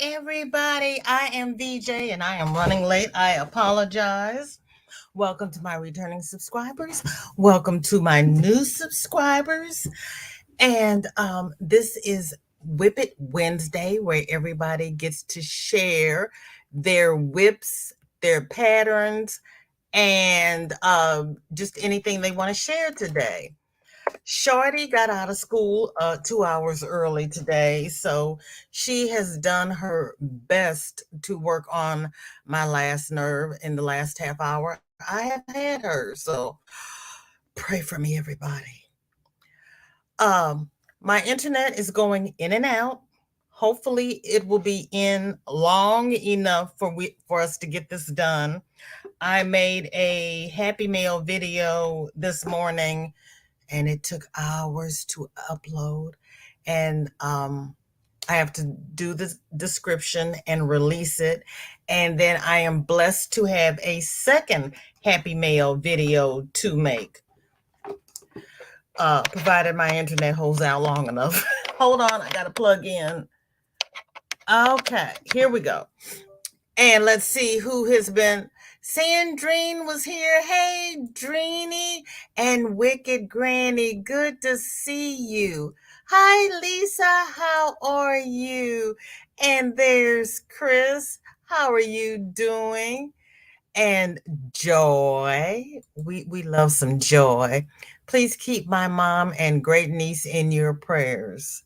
Everybody. I am VJ and I am running late. I apologize. Welcome to my returning subscribers. Welcome to my new subscribers. And this is WIP It Wednesday, where everybody gets to share their whips, their patterns, and just anything they want to share today. Shorty got out of school 2 hours early today, so she has done her best to work on my last nerve in the last half hour I have had her. So pray for me, everybody. My internet is going in and out. Hopefully, it will be in long enough for us to get this done. I made a Happy Mail video this morning and it took hours to upload. And I have to do the description and release it. And then I am blessed to have a second Happy Mail video to make, provided my internet holds out long enough. Hold on, I gotta plug in. Okay, here we go. And let's see who has been. Sandrine was here. Hey, Dreeny and Wicked Granny. Good to see you. Hi, Lisa. How are you? And there's Chris. How are you doing? And Joy. We love some joy. Please keep my mom and great niece in your prayers.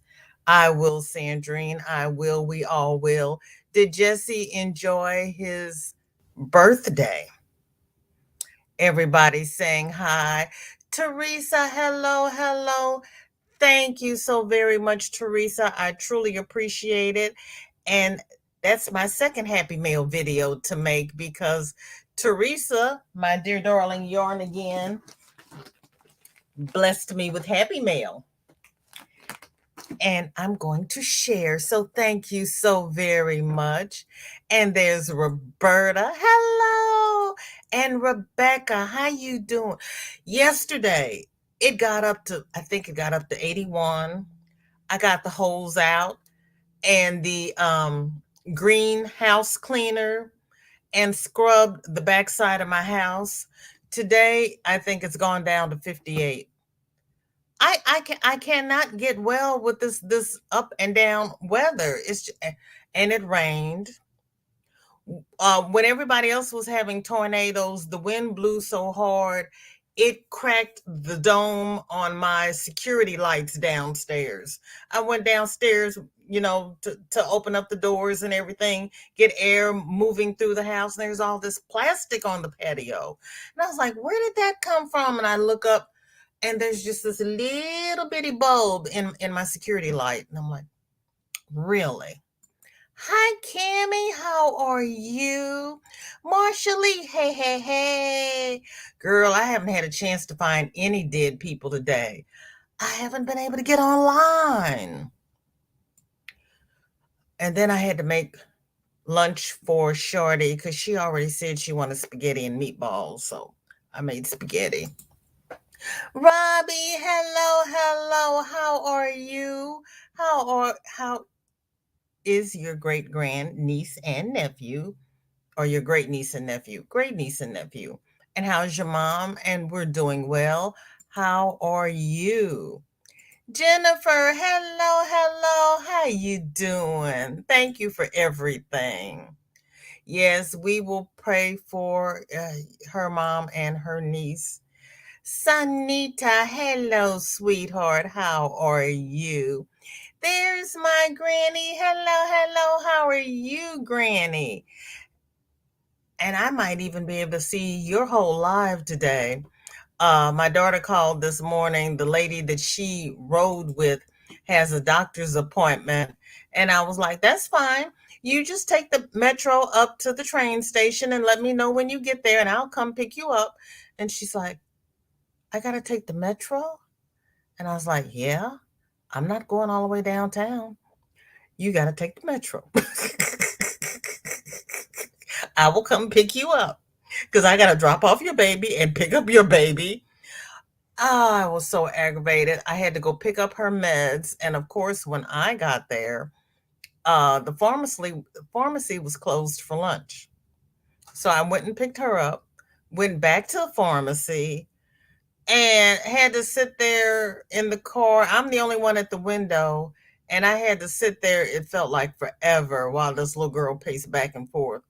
I will, Sandrine. I will. We all will. Did Jesse enjoy his birthday? Everybody's saying hi. Teresa, hello, hello. Thank you so very much, Teresa. I truly appreciate it. And that's my second Happy Mail video to make because Teresa, my dear darling Yarn Again, blessed me with Happy Mail. And I'm going to share. So thank you so very much. And there's Roberta. Hello. And Rebecca, how you doing? Yesterday, I think it got up to 81. I got the hose out and the greenhouse cleaner and scrubbed the backside of my house. Today, I think it's gone down to 58. I cannot get well with this up and down weather. And it rained. When everybody else was having tornadoes, the wind blew so hard it cracked the dome on my security lights downstairs. I went downstairs, to open up the doors and everything, get air moving through the house. And there's all this plastic on the patio. And I was like, where did that come from? And I look up and there's just this little bitty bulb in my security light. And I'm like, really? Hi, Cammie. How are you? Marsha Lee. Hey, hey, hey. Girl, I haven't had a chance to find any dead people today. I haven't been able to get online. And then I had to make lunch for Shorty because she already said she wanted spaghetti and meatballs. So I made spaghetti. Robbie, hello, hello. How are you? How is your great grand niece and nephew, or your great niece and nephew? Great niece and nephew. And how's your mom? And we're doing well. How are you? Jennifer, hello, hello. How you doing? Thank you for everything. Yes, we will pray for her mom and her niece. Sanita, hello, sweetheart. How are you? There's my granny. Hello, hello. How are you, granny? And I might even be able to see your whole live today. My daughter called this morning. The lady that she rode with has a doctor's appointment. And I was like, that's fine. You just take the metro up to the train station and let me know when you get there and I'll come pick you up. And she's like, I got to take the metro? And I was like, yeah, I'm not going all the way downtown. You got to take the metro. I will come pick you up because I got to drop off your baby and pick up your baby. Oh, I was so aggravated. I had to go pick up her meds. And of course, when I got there, the pharmacy was closed for lunch. So I went and picked her up, went back to the pharmacy, and had to sit there in the car. I'm the only one at the window, and I had to sit there. It felt like forever while this little girl paced back and forth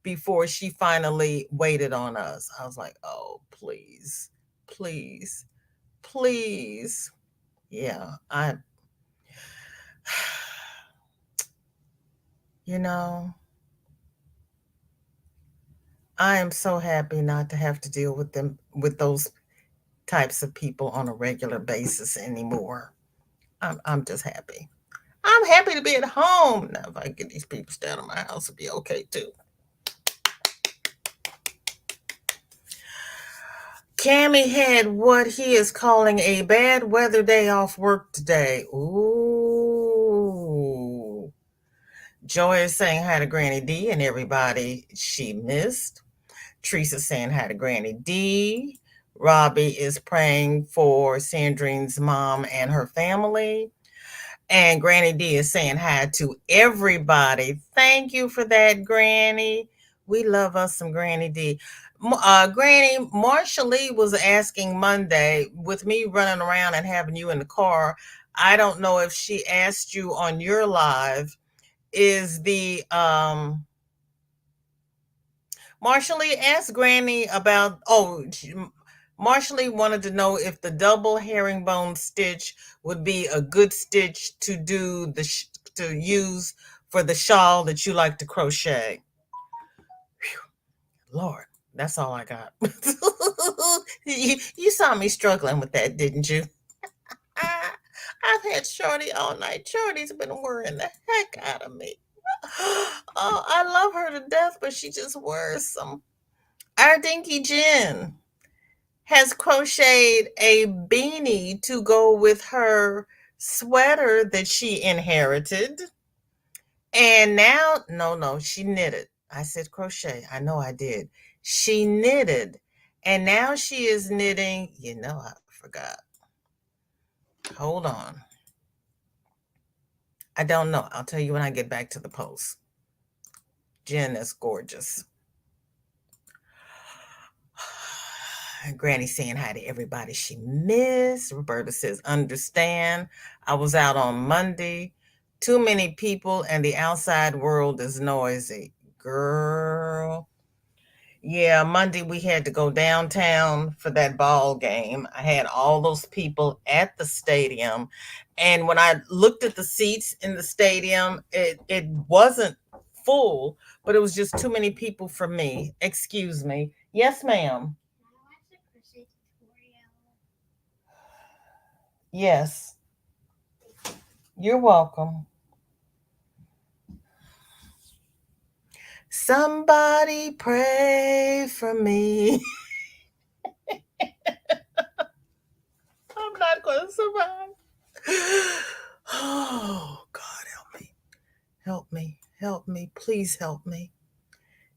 before she finally waited on us. I was like, oh, please, please, please. Yeah, you know, I am so happy not to have to deal with them, with those types of people on a regular basis anymore. I'm just happy. I'm happy to be at home. Now, if I get these people out of my house, it'll be okay too. Cammy had what he is calling a bad weather day off work today. Ooh. Joy is saying hi to Granny D and everybody she missed. Teresa saying hi to Granny D. Robbie is praying for Sandrine's mom and her family. And Granny D is saying hi to everybody. Thank you for that, Granny. We love us some Granny D. Granny, Marsha Lee was asking Monday, with me running around and having you in the car, I don't know if she asked you on your live, is the Marshally asked Granny about. Marshally wanted to know if the double herringbone stitch would be a good stitch to do to use for the shawl that you like to crochet. Whew, Lord, that's all I got. You saw me struggling with that, didn't you? I've had Shorty all night. Shorty's been worrying the heck out of me. Oh, I love her to death, but she just worrisome. Our Dinky Jen has crocheted a beanie to go with her sweater that she inherited. And now, no, she knitted. I said crochet. I know I did. She knitted. And now she is knitting. I forgot. Hold on. I don't know. I'll tell you when I get back to the post. Jen is gorgeous. Granny saying hi to everybody she missed. Roberta says, understand. I was out on Monday. Too many people and the outside world is noisy. Girl. Yeah, Monday we had to go downtown for that ball game. I had all those people at the stadium. And when I looked at the seats in the stadium, it wasn't full, but it was just too many people for me. Excuse me. Yes, ma'am. Yes, you're welcome. Somebody pray for me. I'm not going to survive. Oh, God, help me. Help me. Help me. Please help me.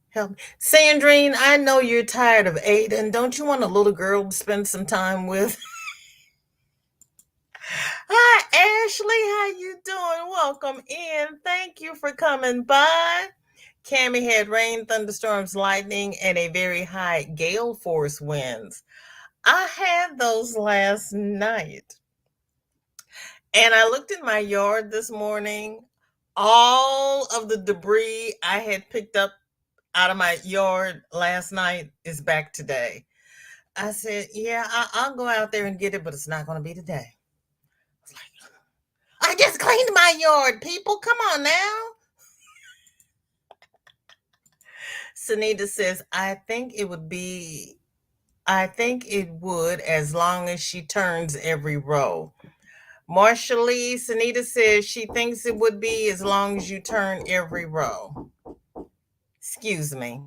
Help me. Sandrine, I know you're tired of Aiden. Don't you want a little girl to spend some time with? Hi, Ashley. How you doing? Welcome in. Thank you for coming by. Cammy had rain, thunderstorms, lightning, and a very high gale force winds. I had those last night. And I looked in my yard this morning. All of the debris I had picked up out of my yard last night is back today. I said, yeah, I'll go out there and get it, but it's not going to be today. I was like, I just cleaned my yard, people. Come on now. Sunita says, I think it would as long as she turns every row. Marsha Lee, Sunita says she thinks it would be as long as you turn every row. Excuse me.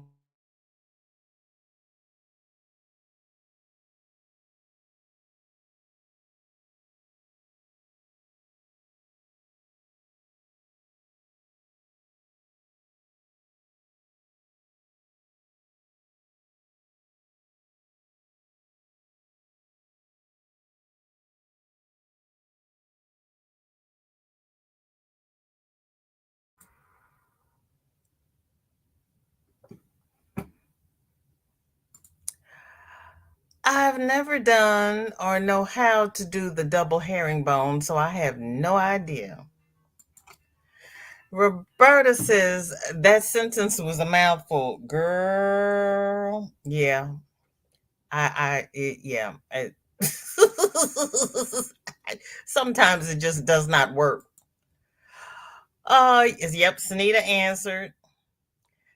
I've never done or know how to do the double herringbone, so I have no idea. Roberta says that sentence was a mouthful. Girl, yeah. Yeah. Sometimes it just does not work. Yep, Sunita answered.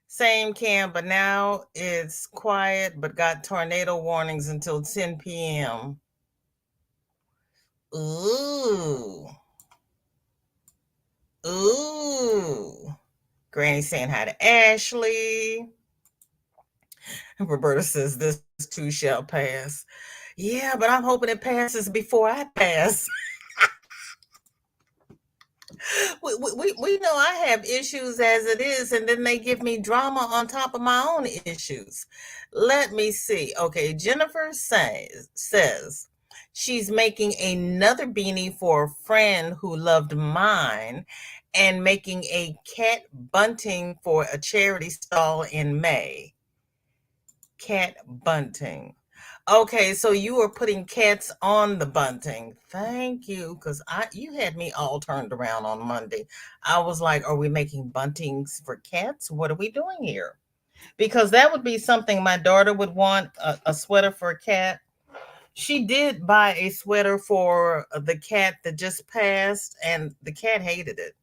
Same Cam, but now it's quiet, but got tornado warnings until 10 p.m. Ooh. Ooh. Granny saying hi to Ashley. Roberta says this too shall pass. Yeah, but I'm hoping it passes before I pass. We know I have issues as it is, and then they give me drama on top of my own issues. Let me see. Okay, Jennifer says she's making another beanie for a friend who loved mine and making a cat bunting for a charity stall in May. Cat bunting. Okay, so you are putting cats on the bunting. Thank you, because you had me all turned around on Monday. I was like, are we making buntings for cats? What are we doing here? Because that would be something my daughter would want, a sweater for a cat. She did buy a sweater for the cat that just passed, and the cat hated it.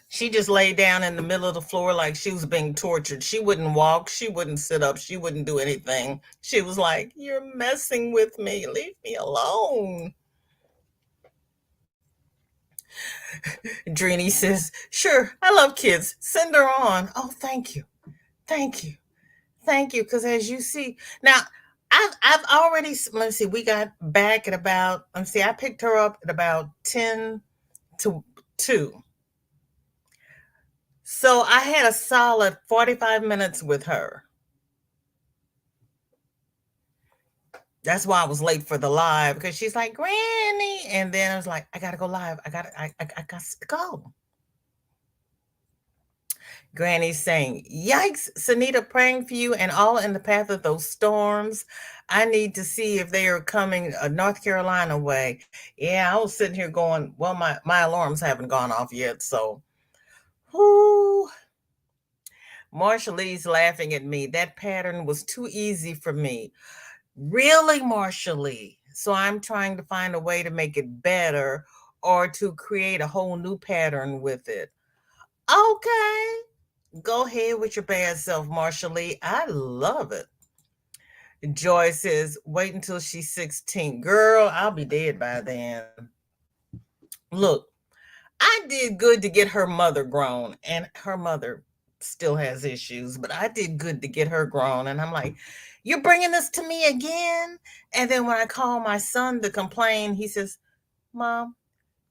She just laid down in the middle of the floor like she was being tortured. She wouldn't walk. She wouldn't sit up. She wouldn't do anything. She was like, "You're messing with me. Leave me alone." Drini says, "Sure, I love kids. Send her on." Oh, thank you. Thank you. Thank you. Because as you see, now I've already, let's see, we got back at about, let's see, I picked her up at about 10 to 2. So I had a solid 45 minutes with her. That's why I was late for the live, because she's like, Granny. And then I was like, I gotta go live. I got to go. Granny's saying, yikes, Sanita, praying for you and all in the path of those storms. I need to see if they are coming North Carolina way. Yeah, I was sitting here going, well, my alarms haven't gone off yet. So, whoo. Marsha Lee's laughing at me. That pattern was too easy for me. Really, Marsha Lee? So I'm trying to find a way to make it better or to create a whole new pattern with it. Okay. Go ahead with your bad self, Marsha Lee. I love it. Joy says, wait until she's 16. Girl, I'll be dead by then. Look, I did good to get her mother grown, and her mother still has issues, but I did good to get her grown. And I'm like, you're bringing this to me again? And then when I call my son to complain, he says, Mom,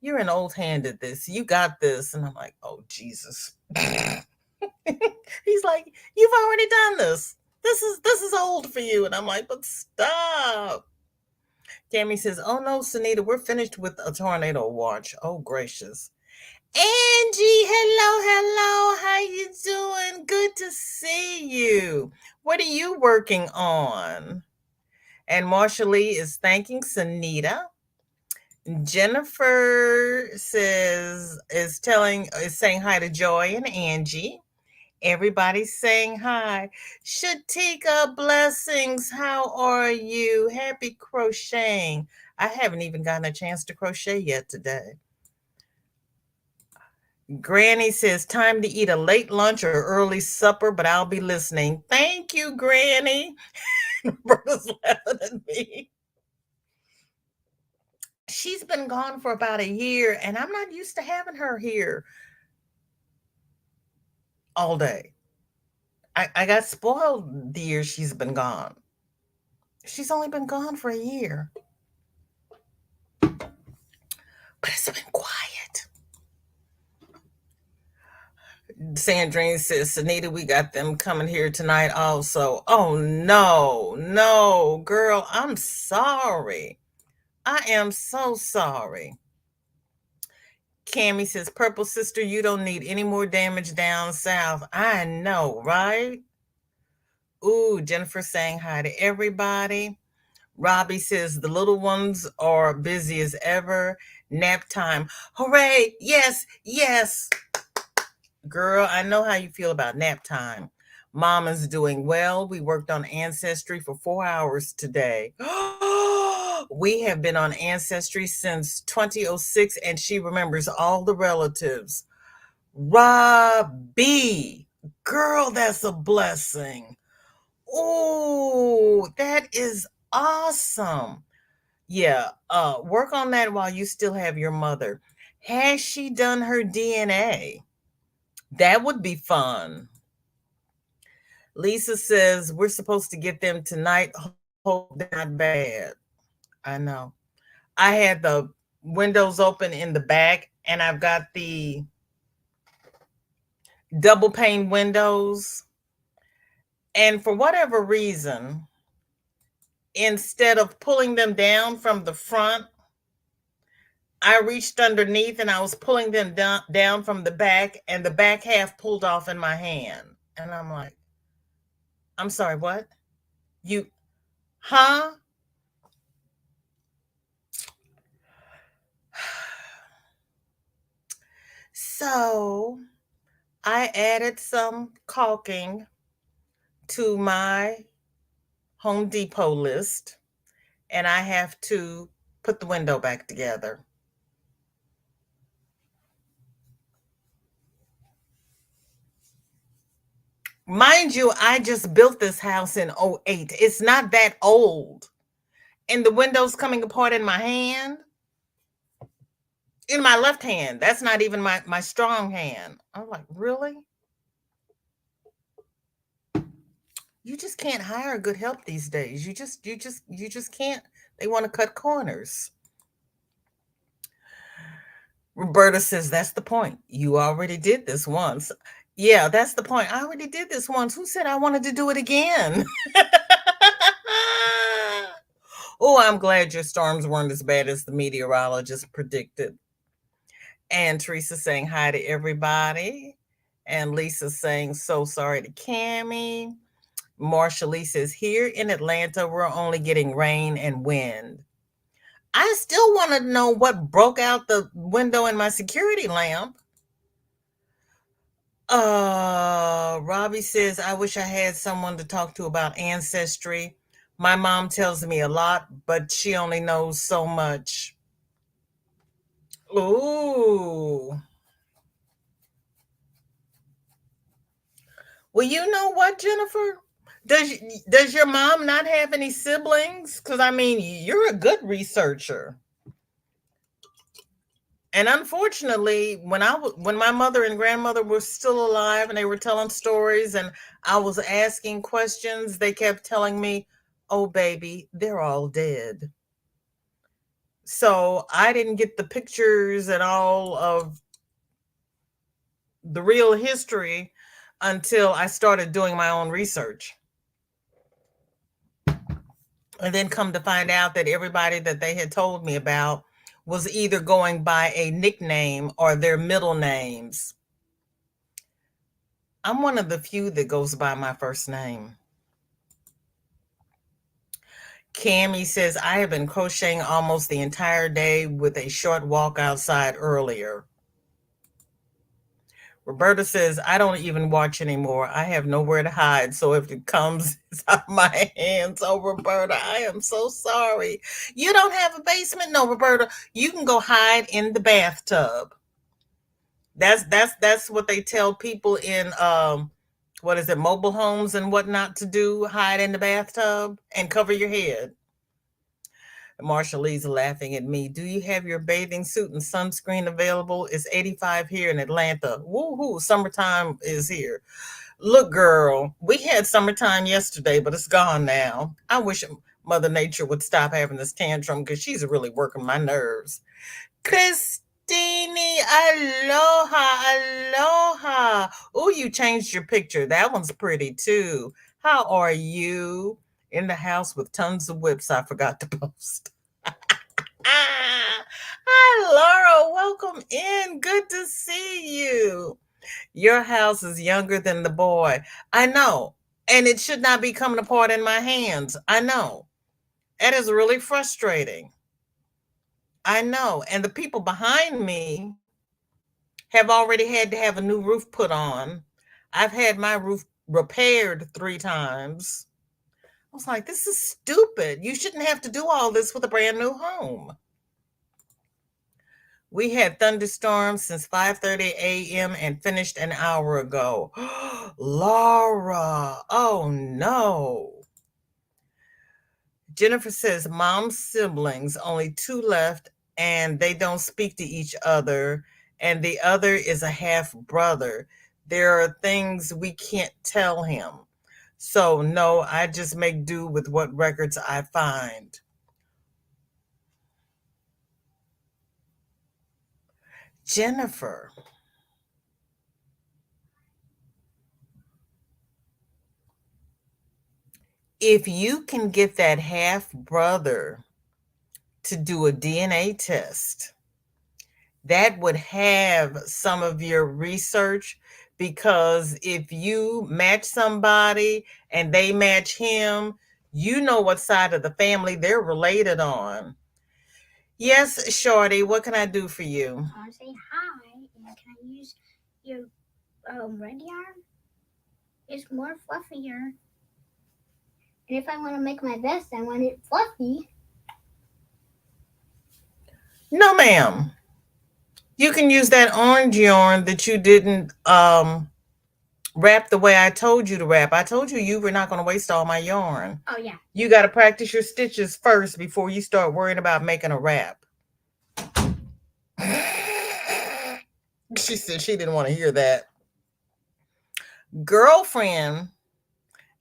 you're an old hand at this. You got this. And I'm like, oh, Jesus. He's like, you've already done this. This is old for you. And I'm like, but stop. Tammy says, oh no, Sunita, we're finished with a tornado watch. Oh, gracious. Angie, hello. How you doing? Good to see you. What are you working on? And Marsha Lee is thanking Sunita. Jennifer is saying hi to Joy and Angie. Everybody's saying hi. Shatika, blessings. How are you? Happy crocheting. I haven't even gotten a chance to crochet yet today. Granny says, time to eat a late lunch or early supper, but I'll be listening. Thank you, Granny. Roberta's laughing at me. She's been gone for about a year, and I'm not used to having her here all day. I got spoiled the year she's been gone. She's only been gone for a year. But it's been quiet. Sandrine says, Sunita, we got them coming here tonight also. Oh, no, girl, I'm sorry. I am so sorry. Cammie says, Purple Sister, you don't need any more damage down south. I know, right? Ooh, Jennifer saying hi to everybody. Robbie says the little ones are busy as ever. Nap time. Hooray. Yes, yes. Girl, I know how you feel about nap time. Mama's doing well. We worked on Ancestry for 4 hours today. We have been on Ancestry since 2006, and she remembers all the relatives. Robbie, girl, that's a blessing. Oh, that is awesome. Yeah, work on that while you still have your mother. Has she done her DNA? That would be fun. Lisa says we're supposed to get them tonight. Hope they're not bad. I know. I had the windows open in the back, and I've got the double pane windows. And for whatever reason, instead of pulling them down from the front, I reached underneath and I was pulling them down from the back, and the back half pulled off in my hand. And I'm like, I'm sorry, what? You, huh? So I added some caulking to my Home Depot list, and I have to put the window back together. Mind you, I just built this house in '08. It's not that old. And the window's coming apart in my hand, in my left hand. That's not even my strong hand. I'm like, really? You just can't hire good help these days. You just can't. They want to cut corners. Roberta says that's the point. You already did this once. Yeah, that's the point. I already did this once. Who said I wanted to do it again? Oh, I'm glad your storms weren't as bad as the meteorologist predicted. And Teresa saying hi to everybody. And Lisa saying so sorry to Cammie. Marsha Lee says here in Atlanta, we're only getting rain and wind. I still want to know what broke out the window in my security lamp. Robbie says, I wish I had someone to talk to about ancestry. My mom tells me a lot, but she only knows so much. Ooh. Well, you know what, Jennifer? Does your mom not have any siblings? Because I mean, you're a good researcher. And unfortunately, when my mother and grandmother were still alive and they were telling stories and I was asking questions, they kept telling me, "Oh baby, they're all dead." So I didn't get the pictures and all of the real history until I started doing my own research. And then come to find out that everybody that they had told me about was either going by a nickname or their middle names. I'm one of the few that goes by my first name. Cammie says, I have been crocheting almost the entire day with a short walk outside earlier. Roberta says, I don't even watch anymore. I have nowhere to hide. So if it comes, it's out of my hands. Oh, Roberta, I am so sorry. You don't have a basement? No, Roberta, you can go hide in the bathtub. That's what they tell people in what is it, mobile homes and whatnot to do, hide in the bathtub and cover your head. Marsha Lee's laughing at me. Do you have your bathing suit and sunscreen available? It's 85 here in Atlanta. Woohoo, summertime is here. Look, girl, we had summertime yesterday, but it's gone now. I wish Mother Nature would stop having this tantrum because she's really working my nerves. Christine, aloha, aloha. Oh, you changed your picture. That one's pretty too. How are you? In the house with tons of whips I forgot to post. Hi, Laura. Welcome in. Good to see you. Your house is younger than the boy. I know. And it should not be coming apart in my hands. I know. That is really frustrating. I know. And the people behind me have already had to have a new roof put on. I've had my roof repaired 3 times. I was like, this is stupid. You shouldn't have to do all this with a brand new home. We had thunderstorms since 5:30 a.m. and finished an hour ago. Laura, oh no. Jennifer says, mom's siblings, only 2 left, and they don't speak to each other, and the other is a half brother. There are things we can't tell him. So, no, I just make do with what records I find. Jennifer, if you can get that half brother to do a DNA test, that would have some of your research, because if you match somebody and they match him, you know what side of the family they're related on. Yes, Shorty, what can I do for you? I want to say hi, and can I use your red yarn? It's more fluffier. And if I want to make my vest, I want it fluffy. No, ma'am. You can use that orange yarn that you didn't wrap the way I told you to wrap. I told you you were not going to waste all my yarn. Oh, yeah. You got to practice your stitches first before you start worrying about making a wrap. She said she didn't want to hear that. Girlfriend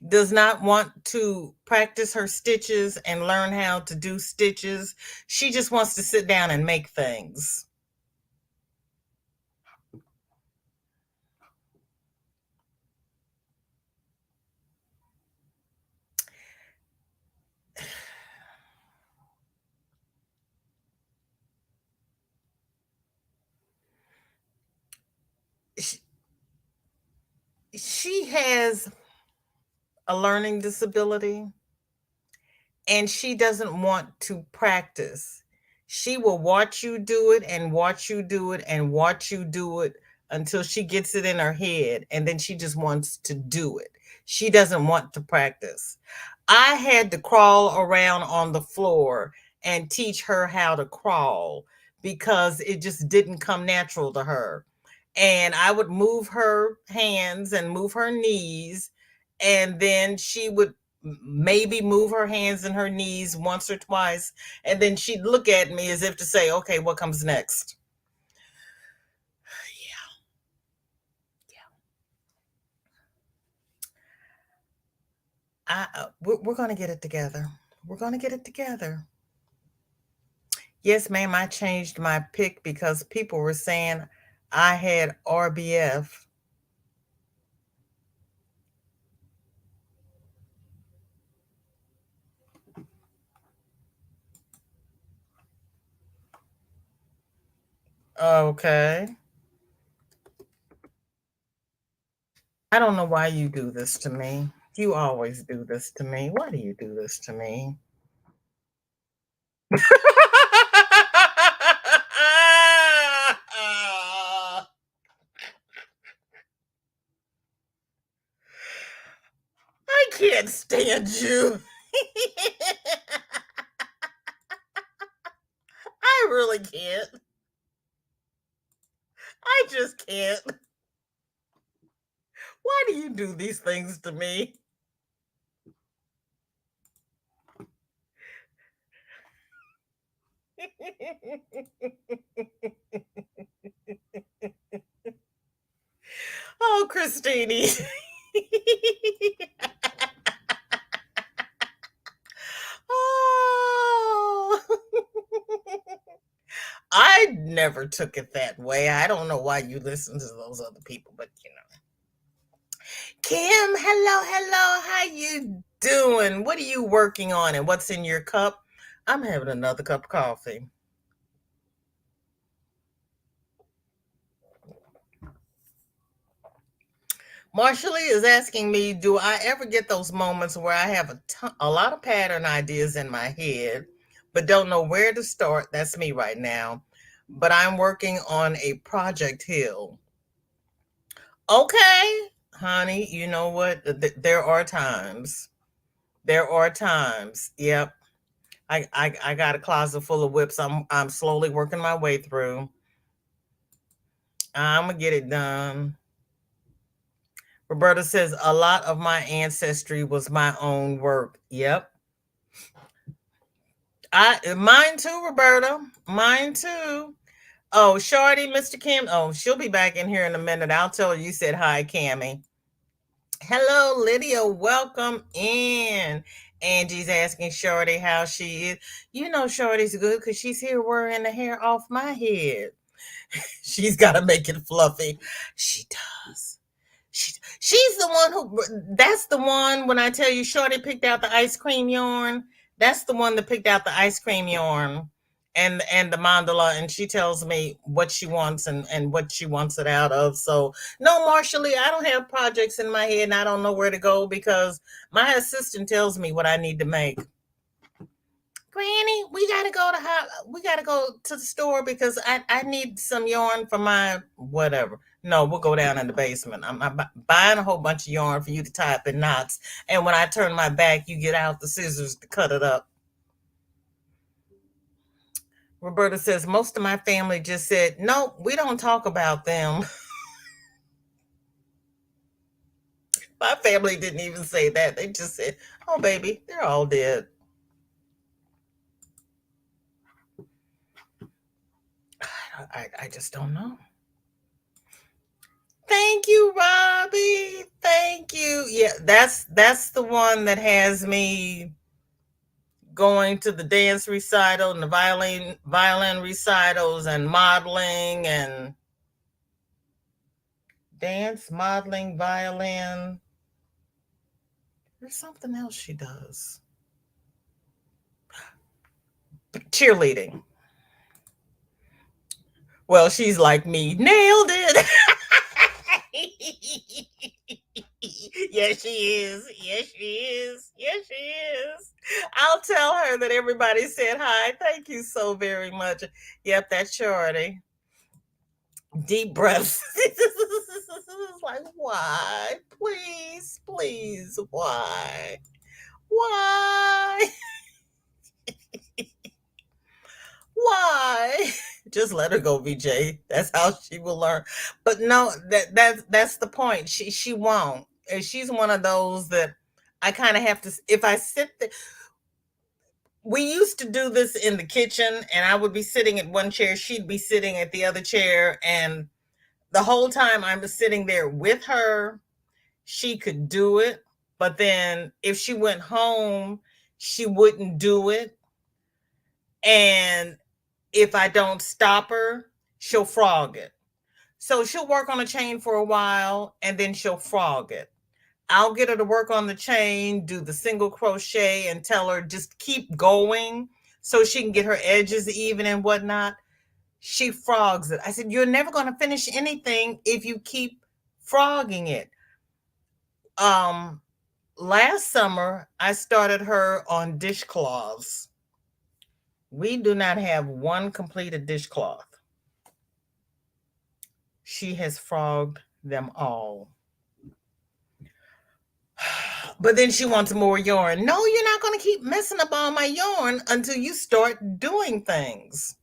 does not want to practice her stitches and learn how to do stitches. She just wants to sit down and make things. She has a learning disability, and she doesn't want to practice. She will watch you do it and watch you do it and watch you do it until she gets it in her head, and then she just wants to do it. She doesn't want to practice. I had to crawl around on the floor and teach her how to crawl because it just didn't come natural to her. And I would move her hands and move her knees, and then she would maybe move her hands and her knees once or twice, and then she'd look at me as if to say, okay, what comes next? We're going to get it together. We're going to get it together. Yes, ma'am, I changed my pick because people were saying I had RBF. Okay. I don't know why you do this to me. You always do this to me. Why do you do this to me? I can't stand you. I really can't. I just can't. Why do you do these things to me? Oh, Christine. Oh. I never took it that way. I don't know why you listen to those other people, but you know. Kim, hello, hello. How you doing? What are you working on and what's in your cup? I'm having another cup of coffee. Marshall is asking me, do I ever get those moments where I have a lot of pattern ideas in my head, but don't know where to start? That's me right now. But I'm working on a project hill. Okay, honey, you know what? There are times. There are times. Yep. I got a closet full of whips. I'm slowly working my way through. I'm gonna get it done. Roberta says a lot of my ancestry was my own work. Yep. I mine too, Roberta. Mine too. Oh, Shorty, Mr. Kim. Oh, she'll be back in here in a minute. I'll tell her you said hi, Cammy. Hello, Lydia. Welcome in. Angie's asking Shorty how she is. You know Shorty's good because she's here wearing the hair off my head. She's got to make it fluffy. She does. She's the one who. That's the one when I tell you Shorty picked out the ice cream yarn. That's the one that picked out the ice cream yarn and the mandala, and she tells me what she wants and what she wants it out of. So no, Marshally, I don't have projects in my head and I don't know where to go because my assistant tells me what I need to make. Granny, we gotta go to the store because I need some yarn for my whatever. No, we'll go down in the basement. I'm buying a whole bunch of yarn for you to tie up in knots, and when I turn my back, you get out the scissors to cut it up. Roberta says most of my family just said no. We don't talk about them. My family didn't even say that. They just said, "Oh, baby, they're all dead." I just don't know. Thank you, Robbie. Thank you. Yeah, that's the one that has me going to the dance recital and the violin recitals and modeling and dance, modeling, violin. There's something else she does. Cheerleading. Well, she's like me. Nailed it. Yes, she is. Yes, she is. Yes, she is. I'll tell her that everybody said hi. Thank you so very much. Yep, that's Shorty. Deep breaths. It's like, why? Please, please, why? Why? Why? Just let her go, VJ. That's how she will learn. But no, that's the point. She won't. And she's one of those that I kind of have to. If I sit there, we used to do this in the kitchen, and I would be sitting at one chair, she'd be sitting at the other chair, and the whole time I was sitting there with her, she could do it. But then if she went home, she wouldn't do it. And if I don't stop her, she'll frog it. So she'll work on a chain for a while and then she'll frog it. I'll get her to work on the chain, do the single crochet, and tell her just keep going so she can get her edges even and whatnot. She frogs it. I said, you're never going to finish anything if you keep frogging it. Um, Last summer, I started her on dishcloths. We do not have one completed dishcloth. She has frogged them all. But then she wants more yarn. No, you're not going to keep messing up all my yarn until you start doing things.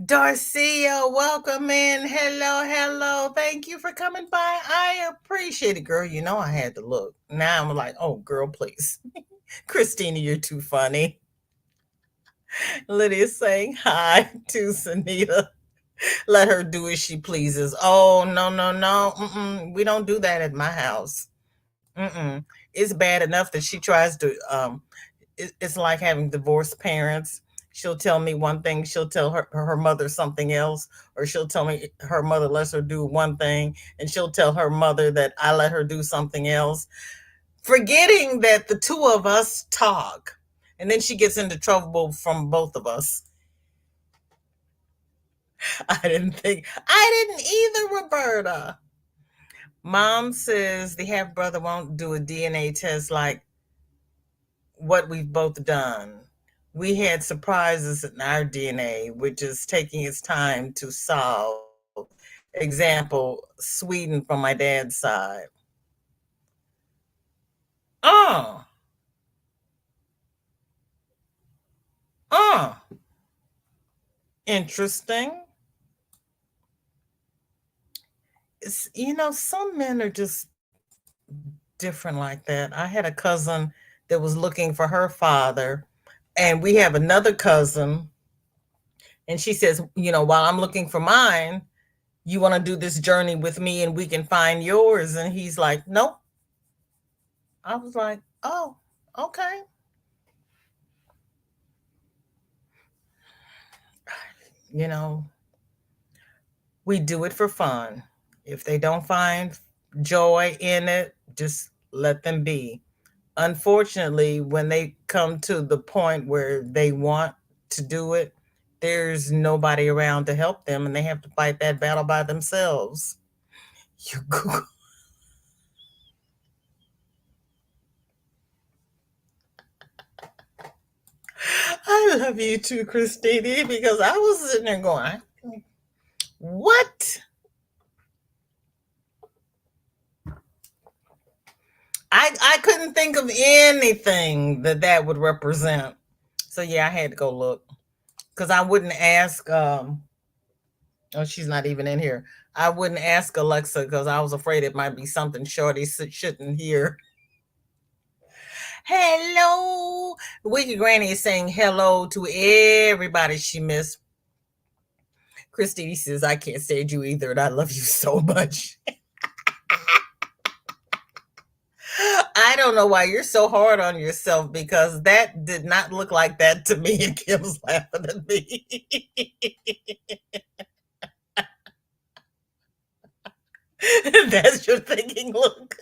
Darcia, welcome in. Hello, hello. Thank you for coming by. I appreciate it, girl. You know I had to look. Now I'm like, oh, girl, please. Christina, you're too funny. Lydia's saying hi to Sunita. Let her do as she pleases. Oh, no, no, no. We don't do that at my house. Mm-mm. It's bad enough that she tries to. It's like having divorced parents. She'll tell me one thing, she'll tell her mother something else, or she'll tell me her mother lets her do one thing, and she'll tell her mother that I let her do something else, forgetting that the two of us talk. And then she gets into trouble from both of us. I didn't either, Roberta. Mom says the half brother won't do a DNA test like what we've both done. We had surprises in our DNA, which is taking its time to solve. Example, Sweden from my dad's side. Oh, oh, interesting. Some men are just different like that. I had a cousin that was looking for her father, and we have another cousin, and she says, while I'm looking for mine, you want to do this journey with me and we can find yours? And he's like, nope. I was like, oh, okay. You know, we do it for fun. If they don't find joy in it, just let them be. Unfortunately, when they come to the point where they want to do it, there's nobody around to help them and they have to fight that battle by themselves. You Google. I love you too, Christine, because I was sitting there going, what? I couldn't think of anything that would represent. So yeah, I had to go look because I wouldn't ask. Oh, she's not even in here. I wouldn't ask Alexa because I was afraid it might be something Shorty shouldn't hear. Hello, Wicked Granny is saying hello to everybody she missed. Christine says I can't stand you either, and I love you so much. I don't know why you're so hard on yourself because that did not look like that to me. And Kim's laughing at me. That's your thinking look.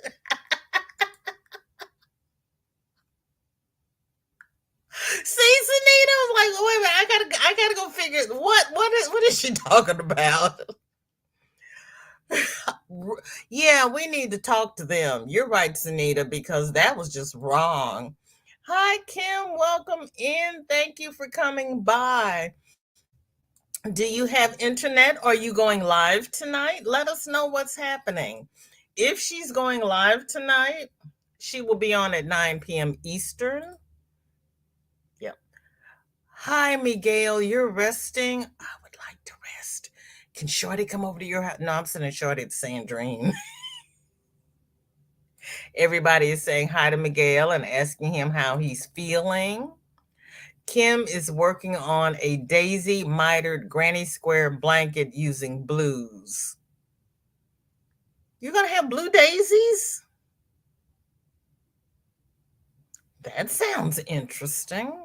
See, Sunita, I was like, oh, wait a minute, I gotta go figure what is she talking about? Yeah, we need to talk to them. You're right, Sunita, because that was just wrong. Hi, Kim. Welcome in. Thank you for coming by. Do you have internet? Are you going live tonight? Let us know what's happening. If she's going live tonight, she will be on at 9 p.m. Eastern. Yep. Hi, Miguel. You're resting? I would like to rest. Can Shorty come over to your house? No, I'm sending Shorty to Sandrine. Everybody is saying hi to Miguel and asking him how he's feeling. Kim is working on a daisy mitered granny square blanket using blues. You're going to have blue daisies? That sounds interesting.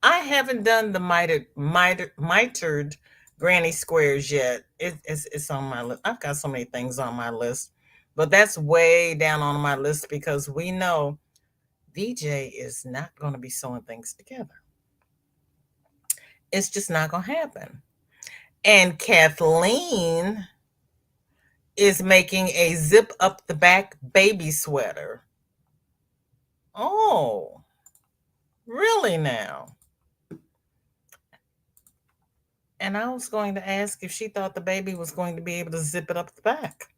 I haven't done the mitered granny squares yet. It's on my list. I've got so many things on my list, but that's way down on my list because we know VJ is not going to be sewing things together. It's just not going to happen. And Kathleen is making a zip up the back baby sweater. Oh, really now? And I was going to ask if she thought the baby was going to be able to zip it up the back.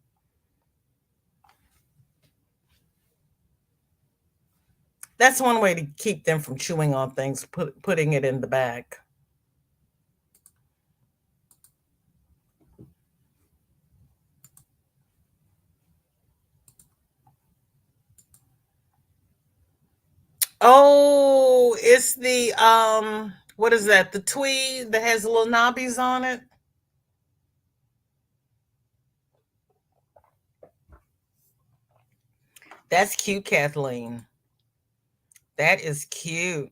That's one way to keep them from chewing on things, putting it in the back. Oh, it's the what is that? The tweed that has little knobbies on it? That's cute, Kathleen. That is cute.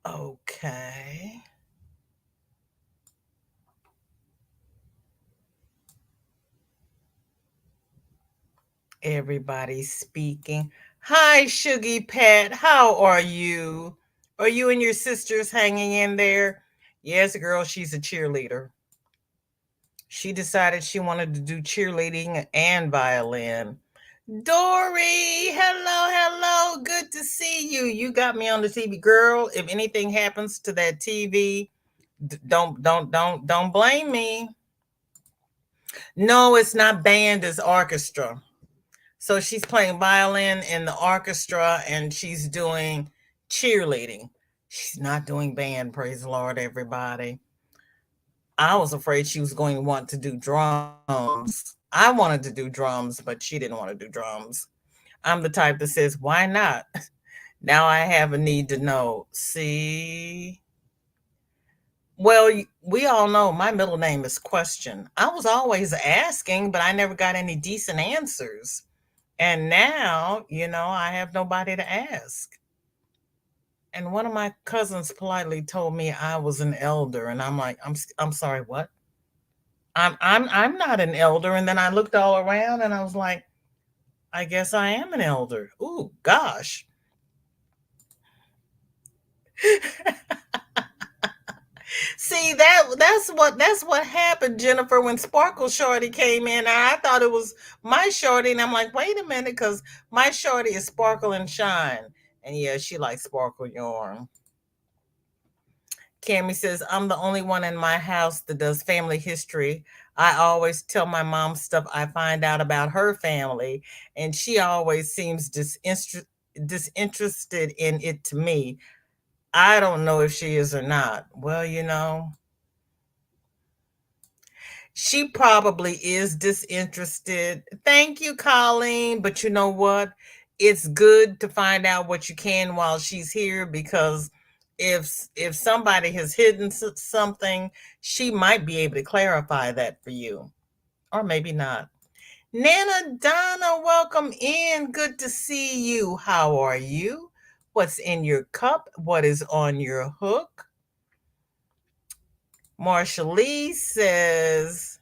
Okay. Everybody's speaking. Hi, Shuggy Pat. How are you? Are you and your sisters hanging in there? Yes, girl, she's a cheerleader. She decided she wanted to do cheerleading and violin. Dory, hello, hello. Good to see you. You got me on the TV, girl. If anything happens to that TV, don't blame me. No, it's not band, it's orchestra. So she's playing violin in the orchestra and she's doing cheerleading. She's not doing band, praise the Lord, everybody. I was afraid she was going to want to do drums. I wanted to do drums, but she didn't want to do drums. I'm the type that says, why not? Now I have a need to know. See? Well, we all know my middle name is Question. I was always asking, but I never got any decent answers. And now, I have nobody to ask. And one of my cousins politely told me I was an elder, and I'm like, I'm sorry, what? I'm not an elder. And then I looked all around and I was like, I guess I am an elder. Ooh, gosh. See, that's what happened, Jennifer, when Sparkle Shorty came in. And I thought it was my shorty, and I'm like, wait a minute, because my shorty is Sparkle and Shine. And yeah, she likes sparkle yarn. Cammy says, I'm the only one in my house that does family history. I always tell my mom stuff I find out about her family, and she always seems disinterested in it to me. I don't know if she is or not. Well, she probably is disinterested. Thank you, Colleen. But you know what? It's good to find out what you can while she's here, because if somebody has hidden something, she might be able to clarify that for you, or maybe not. Nana Donna, welcome in. Good to see you. How are you? What's in your cup? What is on your hook? Marsha Lee says,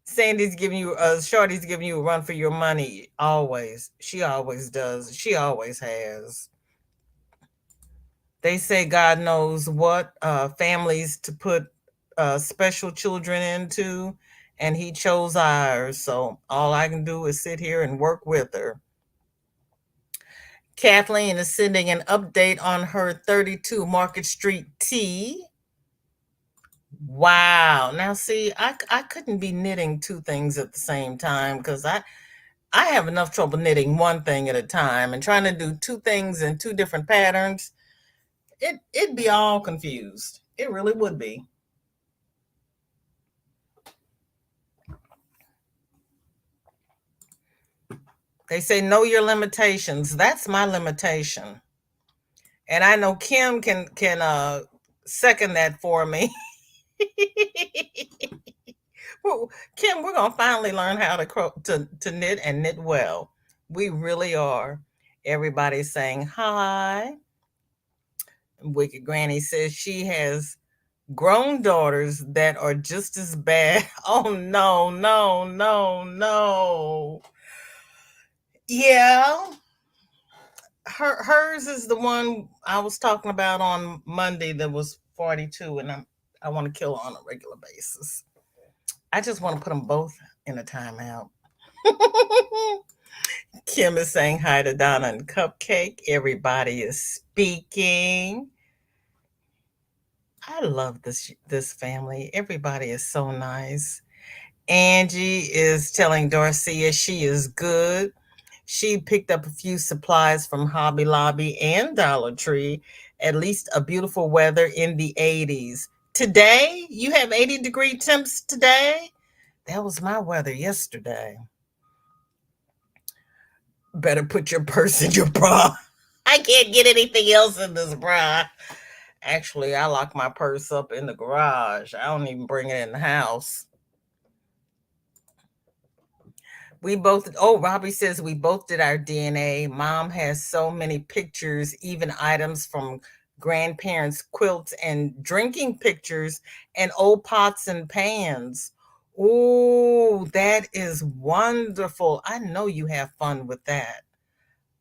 Sandy's giving you, Shorty's giving you a run for your money. Always. She always does. She always has. They say God knows what families to put special children into, and He chose ours. So all I can do is sit here and work with her. Kathleen is sending an update on her 32 Market Street tee. Wow. Now, see, I couldn't be knitting two things at the same time, because I have enough trouble knitting one thing at a time, and trying to do two things in two different patterns. It'd be all confused. It really would be. They say know your limitations. That's my limitation. And I know Kim can second that for me. Well, Kim, we're gonna finally learn how to knit and knit well. We really are. Everybody's saying hi. Wicked Granny says she has grown daughters that are just as bad. Oh no, no, no, no. Yeah. Hers is the one I was talking about on Monday that was 42, and I want to kill her on a regular basis. I just want to put them both in a timeout. Kim is saying hi to Donna and Cupcake. Everybody is speaking. I love this family. Everybody is so nice. Angie is telling Dorcia she is good. She picked up a few supplies from Hobby Lobby and Dollar Tree. At least a beautiful weather in the 80s. Today, you have 80-degree temps today? That was my weather yesterday. Better put your purse in your bra. I can't get anything else in this bra. Actually, I lock my purse up in the garage. I don't even bring it in the house. Robbie says we both did our DNA. Mom has so many pictures, even items from grandparents' quilts, and drinking pictures, and old pots and pans. Oh, that is wonderful. I know you have fun with that.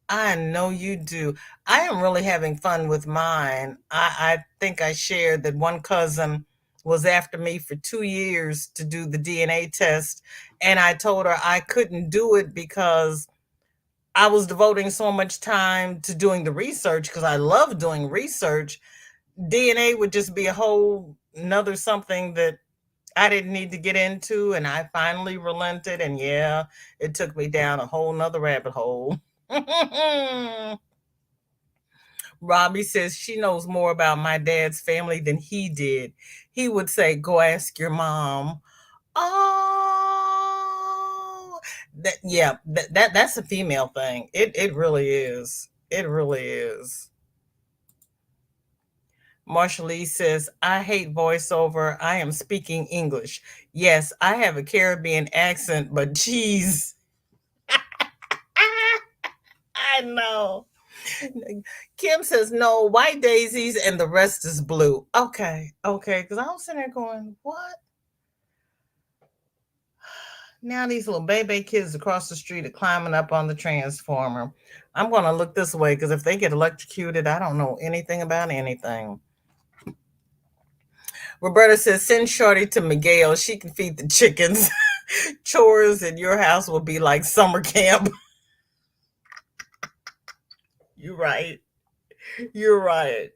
I know you do. I am really having fun with mine. I think I shared that one cousin was after me for 2 years to do the DNA test. And I told her I couldn't do it because I was devoting so much time to doing the research because I love doing research. DNA would just be a whole another something that I didn't need to get into. And I finally relented. And yeah, it took me down a whole nother rabbit hole. Robbie says she knows more about my dad's family than he did. He would say, "Go ask your mom." Oh, that yeah, that's a female thing. It really is. It really is. Marsha Lee says, "I hate voiceover. I am speaking English. Yes, I have a Caribbean accent, but geez, I know." Kim says, "No, white daisies and the rest is blue." Okay, okay, because I was sitting there going, what? Now these little baby kids across the street are climbing up on the transformer. I'm going to look this way because if they get electrocuted, I don't know anything about anything. Roberta says, "Send Shorty to Miguel. She can feed the chickens." Chores in your house will be like summer camp. You're right. You're right.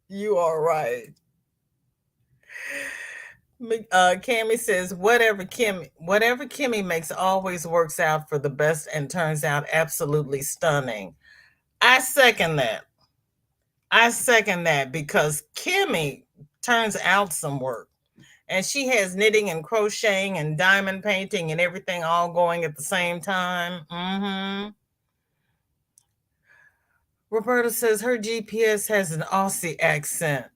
You are right. Cammy says, whatever Kimmy makes always works out for the best and turns out absolutely stunning." I second that. I second that because Kimmy turns out some work. And she has knitting and crocheting and diamond painting and everything all going at the same time. Roberta says her GPS has an Aussie accent.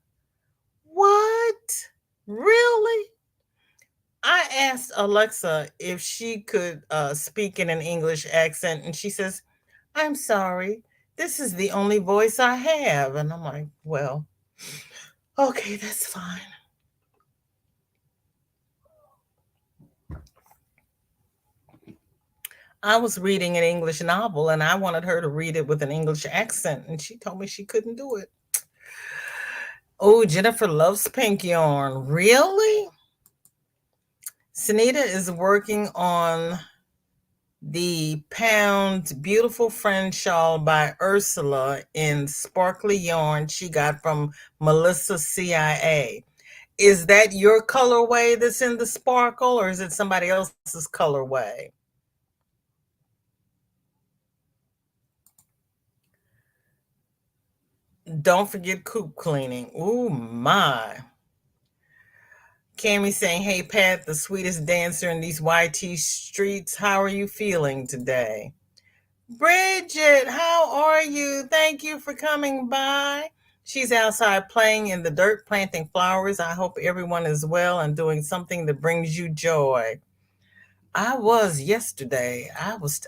What? Really? I asked Alexa if she could speak in an English accent, and she says, "I'm sorry, this is the only voice I have." And I'm like, well, okay, that's fine. I was reading an English novel and I wanted her to read it with an English accent, and she told me she couldn't do it. Oh, Jennifer loves pink yarn. Really? Sunita is working on the Pound Beautiful Friend shawl by Ursula in sparkly yarn she got from Melissa CIA. Is that your colorway that's in the sparkle, or is it somebody else's colorway? Don't forget coop cleaning. Ooh, my. Cammy saying, "Hey, Pat, the sweetest dancer in these YT streets. How are you feeling today?" Bridget, how are you? Thank you for coming by. She's outside playing in the dirt, planting flowers. I hope everyone is well and doing something that brings you joy. I was yesterday. I was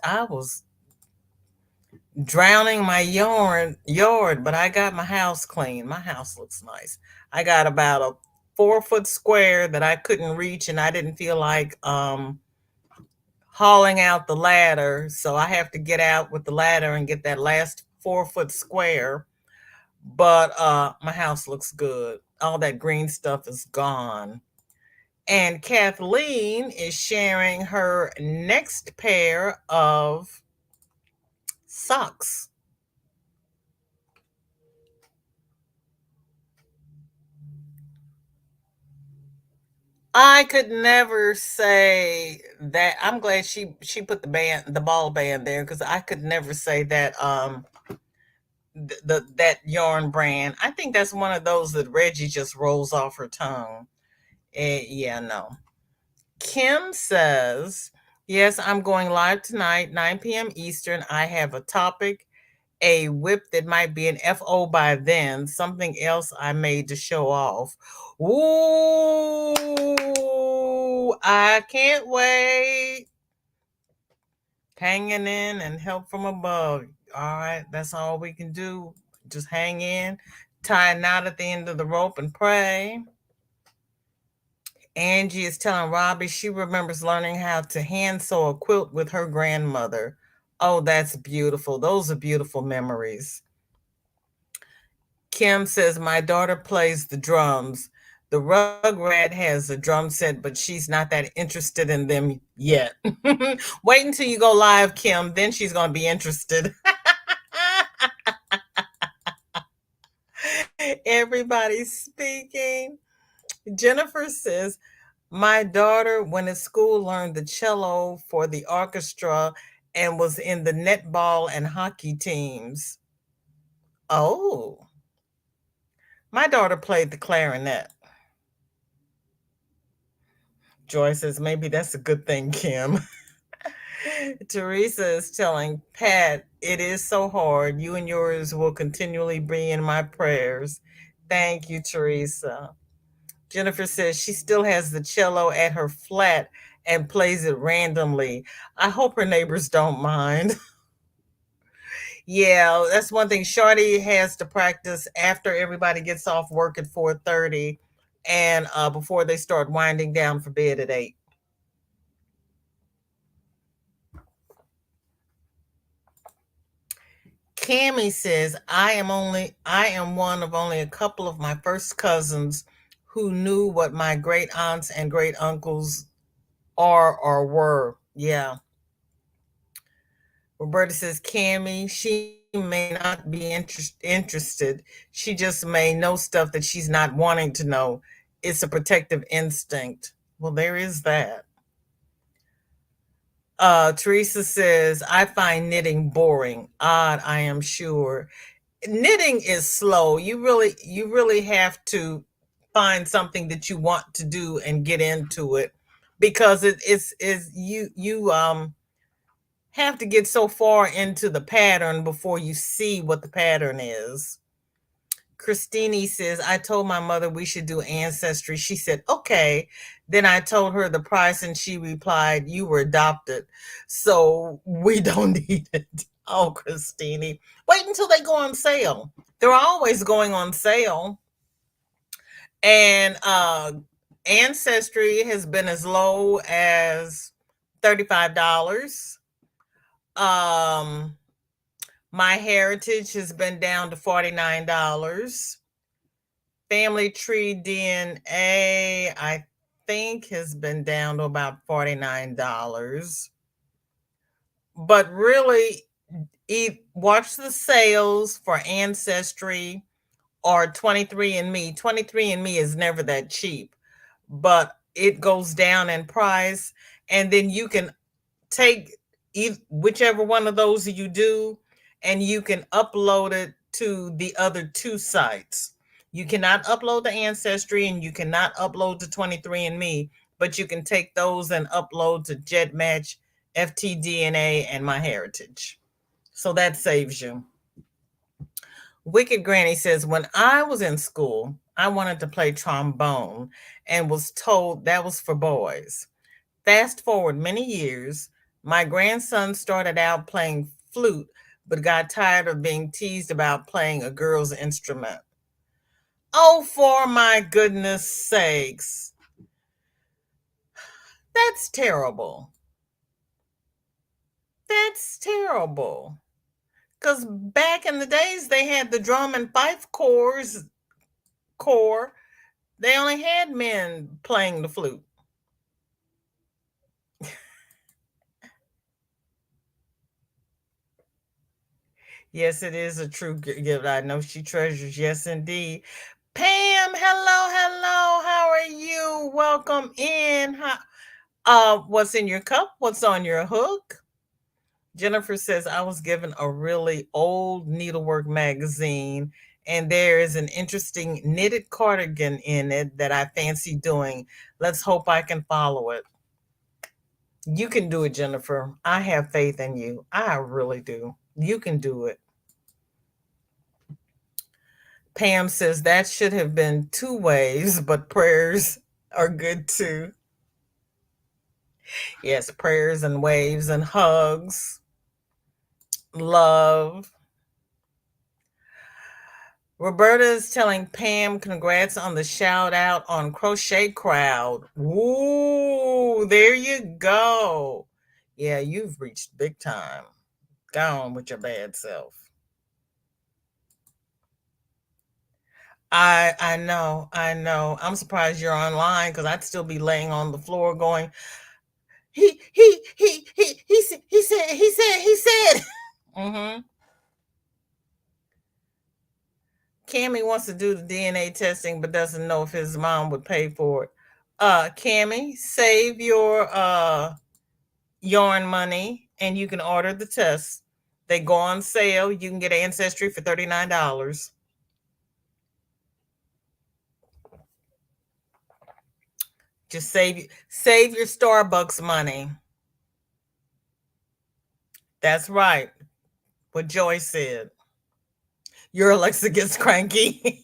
drowning my yard, but I got my house clean. My house looks nice. I got about a 4 foot square that I couldn't reach, and I didn't feel like hauling out the ladder, so I have to get out with the ladder and get that last 4 foot square. But my house looks good. All that green stuff is gone. And Kathleen is sharing her next pair of socks. I could never say that. I'm glad she put the ball band there because I could never say that that yarn brand. I think that's one of those that Reggie just rolls off her tongue. Yeah, no. Kim says, "Yes, I'm going live tonight, 9 p.m. Eastern. I have a topic, a whip that might be an FO by then, something else I made to show off." Ooh, I can't wait. Hanging in and help from above. All right, that's all we can do. Just hang in, tie a knot at the end of the rope, and pray. Angie is telling Robbie she remembers learning how to hand sew a quilt with her grandmother. Oh, that's beautiful. Those are beautiful memories. Kim says, "My daughter plays the drums. The Rugrat has a drum set, but she's not that interested in them yet. Wait until you go live, Kim. Then she's going to be interested. Everybody's speaking. Jennifer says, my daughter, when at school, learned the cello for the orchestra and was in the netball and hockey teams. Oh, my daughter played the clarinet. Joy says, maybe that's a good thing, Kim. Teresa is telling Pat, it is so hard. You and yours will continually be in my prayers. Thank you, Teresa. Jennifer says she still has the cello at her flat and plays it randomly. I hope her neighbors don't mind. Yeah, that's one thing. Shorty has to practice after everybody gets off work at 4:30 and before they start winding down for bed at 8. Cammy says, I am one of only a couple of my first cousins who knew what my great aunts and great uncles are or were. Yeah. Roberta says, Cammy, she may not be interested. She just may know stuff that she's not wanting to know. It's a protective instinct. Well, there is that. Teresa says, I find knitting boring. Odd, I am sure. Knitting is slow. You really have to find something that you want to do and get into it because you have to get so far into the pattern before you see what the pattern is. Christine says, I told my mother we should do ancestry. She said, okay. Then I told her the price and she replied, you were adopted. So we don't need it. Oh, Christine. Wait until they go on sale. They're always going on sale. And Ancestry has been as low as $35. Um, My Heritage has been down to $49. Family Tree DNA, I think, has been down to about $49. But really, watch the sales for Ancestry or 23andMe. 23andMe is never that cheap, but it goes down in price. And then you can take whichever one of those you do, and you can upload it to the other two sites. You cannot upload the Ancestry and you cannot upload to 23andMe, but you can take those and upload to GEDmatch, FTDNA, and MyHeritage. So that saves you. Wicked Granny says, when I was in school, I wanted to play trombone and was told that was for boys. Fast forward many years, my grandson started out playing flute, but got tired of being teased about playing a girl's instrument. Oh, for my goodness sakes. That's terrible. That's terrible. Because back in the days, they had the drum and fife corps. They only had men playing the flute. Yes, it is a true gift. I know she treasures. Yes, indeed. Pam, hello, hello. How are you? Welcome in. What's in your cup? What's on your hook? Jennifer says, I was given a really old needlework magazine, and there is an interesting knitted cardigan in it that I fancy doing. Let's hope I can follow it. You can do it, Jennifer. I have faith in you. I really do. You can do it. Pam says that should have been 2 ways, but prayers are good too. Yes, prayers and waves and hugs, love. Roberta is telling Pam congrats on the shout out on Crochet Crowd. Woo, there you go. Yeah, you've reached big time. Go on with your bad self. I know, I know. I'm surprised you're online because I'd still be laying on the floor going, he said. Mm-hmm. Cammy wants to do the DNA testing, but doesn't know if his mom would pay for it. Cammy, save your yarn money and you can order the tests. They go on sale. You can get Ancestry for $39. Just save your Starbucks money. That's right. What Joy said. Your Alexa gets cranky.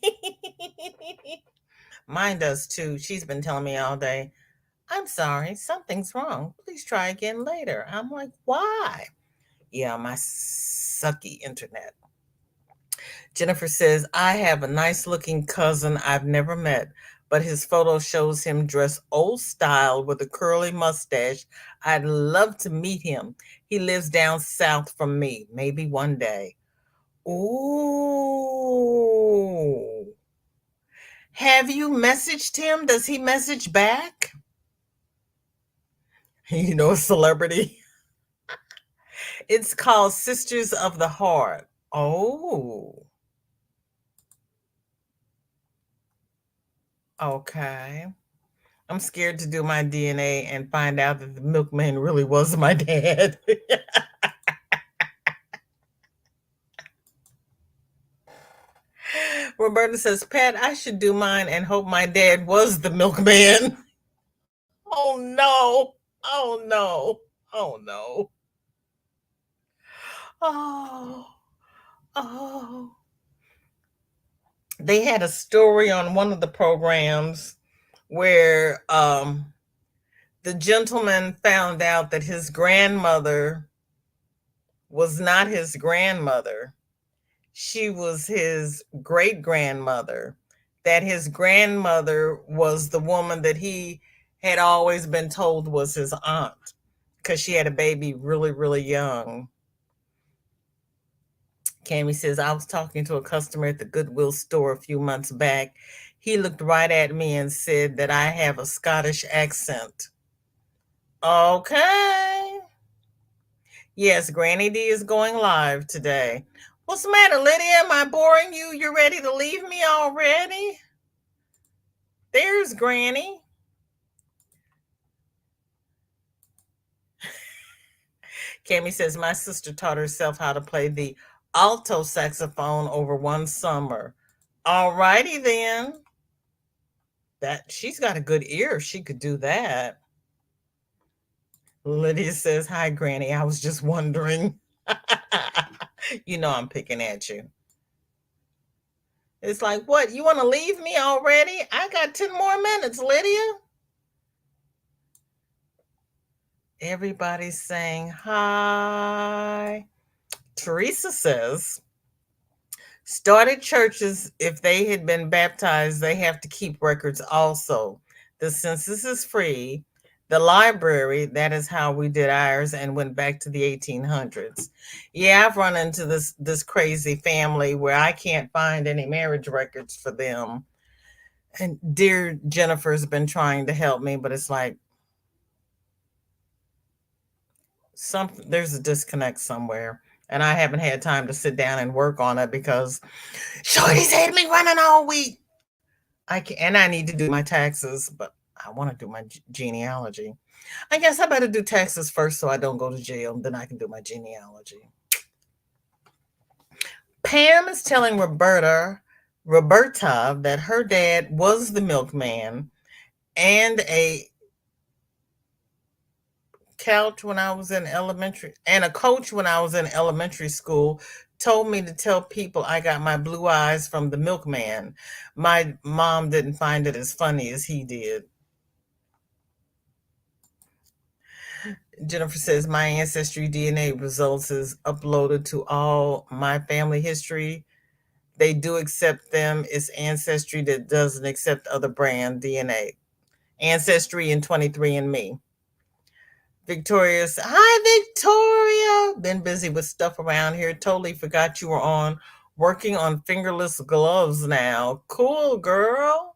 Mine does too. She's been telling me all day, I'm sorry, something's wrong. Please try again later. I'm like, why? Yeah, my sucky internet. Jennifer says, I have a nice looking cousin I've never met, but his photo shows him dressed old style with a curly mustache. I'd love to meet him. He lives down south from me, maybe one day. Ooh. Have you messaged him? Does he message back? You know, a celebrity. It's called Sisters of the Heart. Oh, okay. I'm scared to do my DNA and find out that the milkman really was my dad. Roberta says, Pat, I should do mine and hope my dad was the milkman. Oh no. Oh no. Oh no. Oh, oh. They had a story on one of the programs where the gentleman found out that his grandmother was not his grandmother. She was his great grandmother. That his grandmother was the woman that he had always been told was his aunt because she had a baby really, really young. Cami says, I was talking to a customer at the Goodwill store a few months back. He looked right at me and said that I have a Scottish accent. Okay. Yes, Granny D is going live today. What's the matter, Lydia? Am I boring you? You ready to leave me already? There's Granny. Cami says, my sister taught herself how to play the alto saxophone over one summer. All righty then. That she's got a good ear. She could do that. Lydia says, hi, Granny. I was just wondering. You know I'm picking at you. It's like, what? You want to leave me already? I got 10 more minutes, Lydia. Everybody's saying hi. Teresa says, started churches, if they had been baptized, they have to keep records also. The census is free. The library, that is how we did ours and went back to the 1800s. Yeah, I've run into this crazy family where I can't find any marriage records for them. And dear Jennifer's been trying to help me, but it's like there's a disconnect somewhere. And I haven't had time to sit down and work on it because Shorty's had me running all week. And I need to do my taxes, but I want to do my genealogy. I guess I better do taxes first so I don't go to jail, and then I can do my genealogy. Pam is telling Roberta that her dad was the milkman and a coach when I was in elementary school told me to tell people I got my blue eyes from the milkman. My mom didn't find it as funny as he did. Jennifer says my ancestry DNA results is uploaded to all my family history. They do accept them. It's ancestry that doesn't accept other brand DNA. Ancestry and 23andMe. Victoria says, hi, Victoria. Been busy with stuff around here. Totally forgot you were on. working on fingerless gloves now. Cool, girl.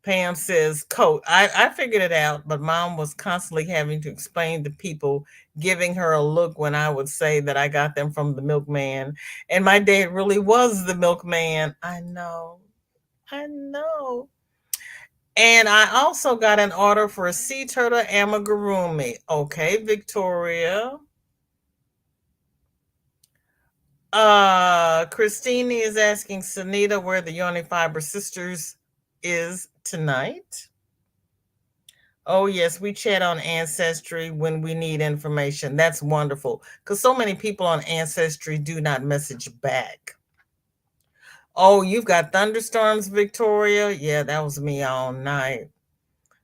Pam says, coat. I figured it out, but mom was constantly having to explain to people, giving her a look when I would say that I got them from the milkman. And my dad really was the milkman. I know. I know. And I also got an order for a sea turtle amigurumi. Okay, Victoria. Christine is asking Sunita where the Yoni Fiber Sisters is tonight. Oh, yes, we chat on Ancestry when we need information. That's wonderful because so many people on Ancestry do not message back. Oh, you've got thunderstorms, Victoria? Yeah, that was me all night.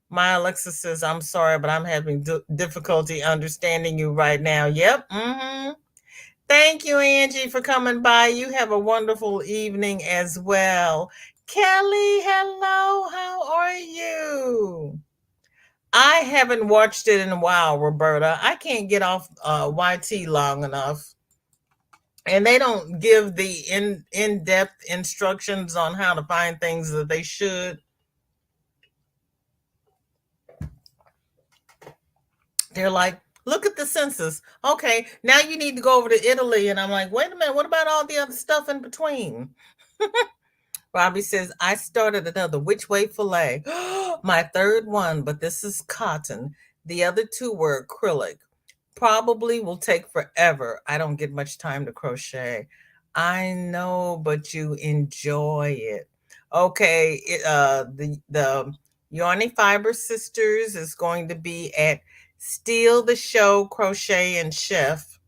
My Alexa says, I'm sorry, but I'm having difficulty understanding you right now. Yep. Mm-hmm. Thank you, Angie, for coming by. You have a wonderful evening as well. Kelly, hello. How are you? I haven't watched it in a while, Roberta. I can't get off YT long enough. And they don't give the in-depth instructions on how to find things that they should. They're like, look at the census. Okay, now you need to go over to Italy. And I'm like, wait a minute, what about all the other stuff in between? Robbie says, I started another which way fillet. My third one, but this is cotton. The other two were acrylic. Probably will take forever. I don't get much time to crochet. I know, but you enjoy it. Okay, the Yarny Fiber Sisters is going to be at Steal the Show Crochet and Chef,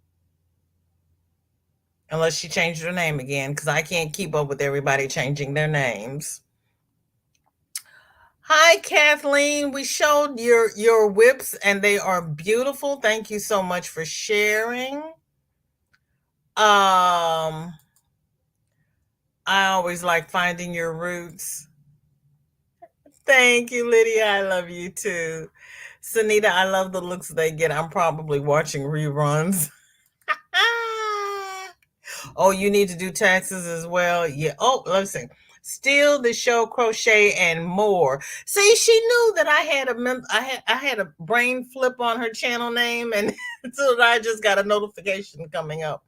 unless she changed her name again, because I can't keep up with everybody changing their names. Hi, Kathleen. We showed your whips and they are beautiful. Thank you so much for sharing. I always like finding your roots. Thank you, Lydia. I love you too. Sunita, I love the looks they get. I'm probably watching reruns. Oh, you need to do taxes as well. Yeah. Oh, let's see. Steal the Show Crochet and More. See, she knew that I had a brain flip on her channel name, and so I just got a notification coming up.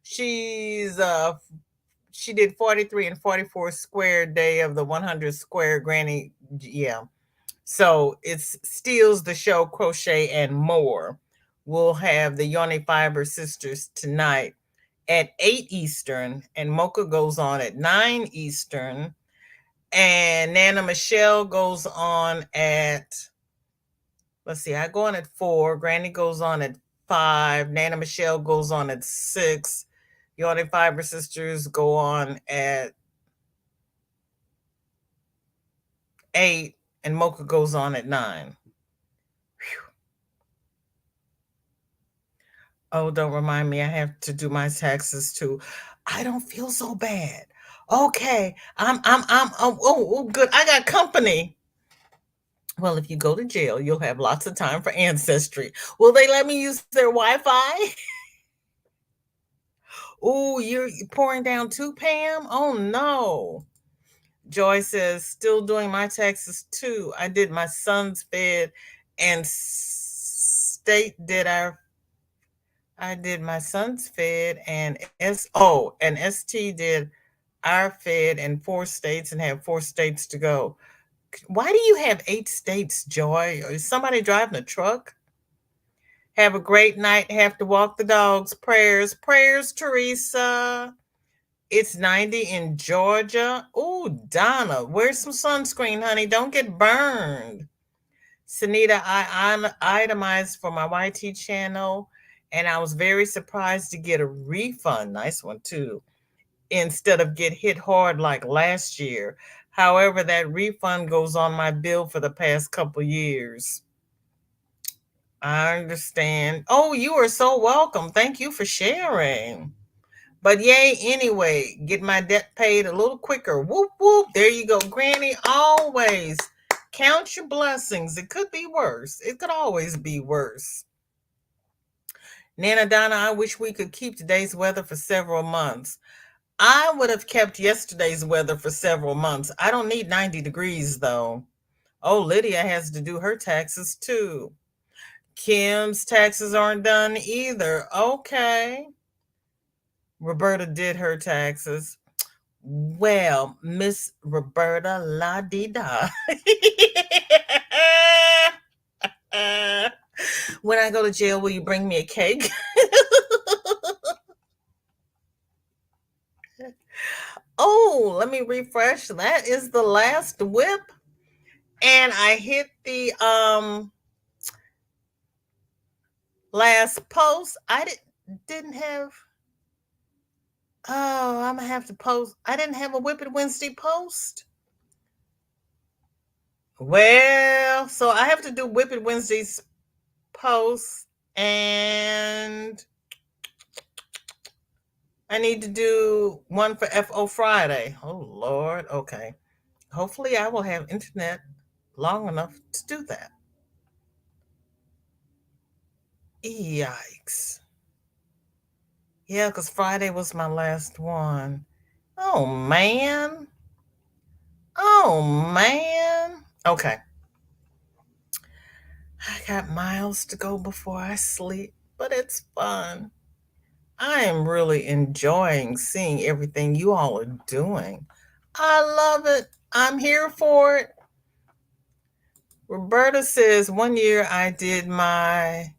She's she did 43 and 44 square day of the 100 square granny. Yeah. So it's Steals the Show Crochet and More. We'll have the Yoni Fiber Sisters tonight at 8 Eastern, and Mocha goes on at 9 Eastern, and Nana Michelle goes on at, let's see, I go on at 4, Granny goes on at 5, Nana Michelle goes on at 6, Yoni Fiber Sisters go on at 8, and Mocha goes on at 9. Oh, don't remind me. I have to do my taxes too. I don't feel so bad. Okay. Oh, good. I got company. Well, if you go to jail, you'll have lots of time for ancestry. Will they let me use their Wi-Fi? Oh, you're pouring down too, Pam? Oh no. Joy says, still doing my taxes too. I did my son's fed and state did our I did my son's fed and and ST did our fed in 4 states and have 4 states to go. Why do you have 8 states, Joy? Is somebody driving a truck? Have a great night. Have to walk the dogs. Prayers. Prayers, Teresa. It's 90 in Georgia. Oh, Donna, wear some sunscreen, honey. Don't get burned. Sunita, I itemized for my YT channel, and I was very surprised to get a refund. Nice one, too, instead of get hit hard like last year. However, that refund goes on my bill for the past couple years. I understand. Oh, you are so welcome. Thank you for sharing. But yay, anyway, get my debt paid a little quicker. Whoop, whoop. There you go. Granny, always count your blessings. It could be worse. It could always be worse. Nana Donna, I wish we could keep today's weather for several months. I would have kept yesterday's weather for several months. I don't need 90 degrees though. Oh, Lydia has to do her taxes too. Kim's taxes aren't done either. Okay. Roberta did her taxes. Well, Miss Roberta La Di Da. When I go to jail, will you bring me a cake? Oh, let me refresh. That is the last whip. And I hit the last post. Didn't have oh, I'm gonna have to post. I didn't have a Whip It Wednesday post. Well, so I have to do Whip It Wednesday's post, and I need to do one for FO Friday. Oh Lord, okay. Hopefully I will have internet long enough to do that. Yikes. Yeah, because Friday was my last one. Oh man. Oh man. Okay. I got miles to go before I sleep, but it's fun. I am really enjoying seeing everything you all are doing. I love it. I'm here for it. Roberta says 1 year I did my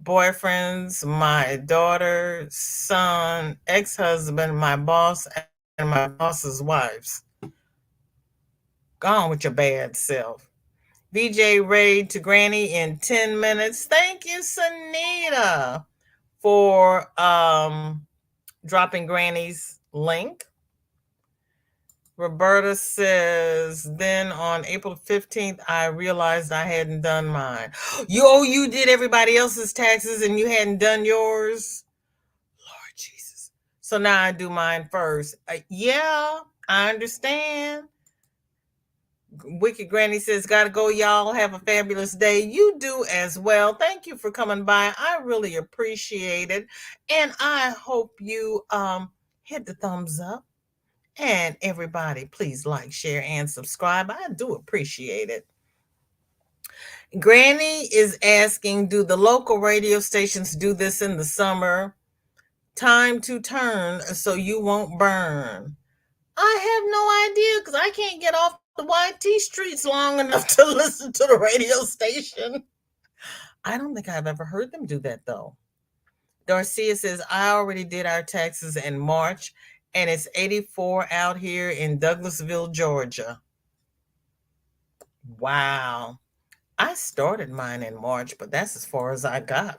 boyfriend's, my daughter, son, ex husband, my boss, and my boss's wives. Gone with your bad self. VJ raid to Granny in 10 minutes. Thank you, Sunita, for dropping Granny's link. Roberta says, then on April 15th, I realized I hadn't done mine. You did everybody else's taxes and you hadn't done yours? Lord Jesus. So now I do mine first. Yeah, I understand. Wicked Granny says, gotta go, y'all. Have a fabulous day. You do as well. Thank you for coming by. I really appreciate it. And I hope you hit the thumbs up. And everybody, please like, share, and subscribe. I do appreciate it. Granny is asking, do the local radio stations do this in the summer? Time to turn so you won't burn. I have no idea because I can't get off the YT streets long enough to listen to the radio station. I don't think I've ever heard them do that though. Darcia says, I already did our taxes in March and it's 84 out here in Douglasville, Georgia. Wow. I started mine in March, but that's as far as I got.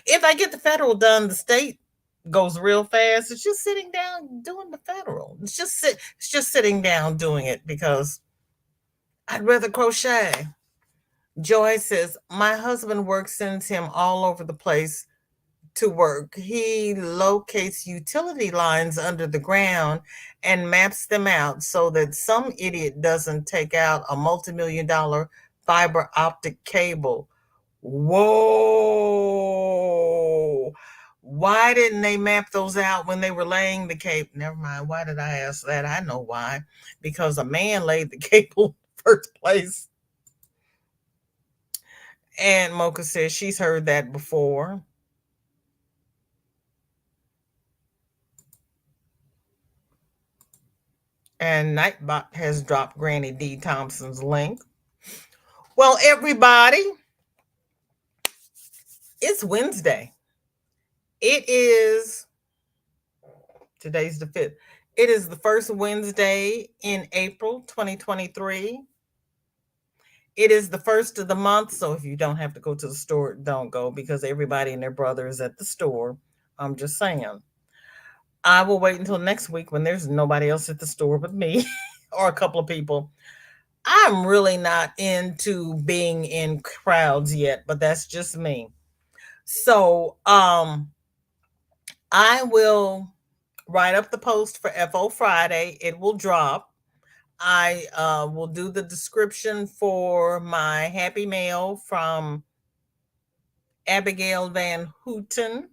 If I get the federal done, the state goes real fast. It's just sitting down doing the federal. It's just sitting down doing it because I'd rather crochet. Joy says, my husband work sends him all over the place to work. He locates utility lines under the ground and maps them out so that some idiot doesn't take out a multi-million-dollar fiber optic cable. Whoa. Why didn't they map those out when they were laying the cable? Never mind. Why did I ask that? I know why. Because a man laid the cable first place. And Mocha says she's heard that before. And Nightbot has dropped Granny D. Thompson's link. Well, everybody, it's Wednesday. It is, today's the 5th. It is the first Wednesday in April 2023. It is the first of the month, so if you don't have to go to the store, don't go because everybody and their brother is at the store. I'm just saying. I will wait until next week when there's nobody else at the store but me or a couple of people. I'm really not into being in crowds yet, but that's just me. So, I will write up the post for FO Friday. It will drop. I will do the description for my happy mail from Abigail Van Houten.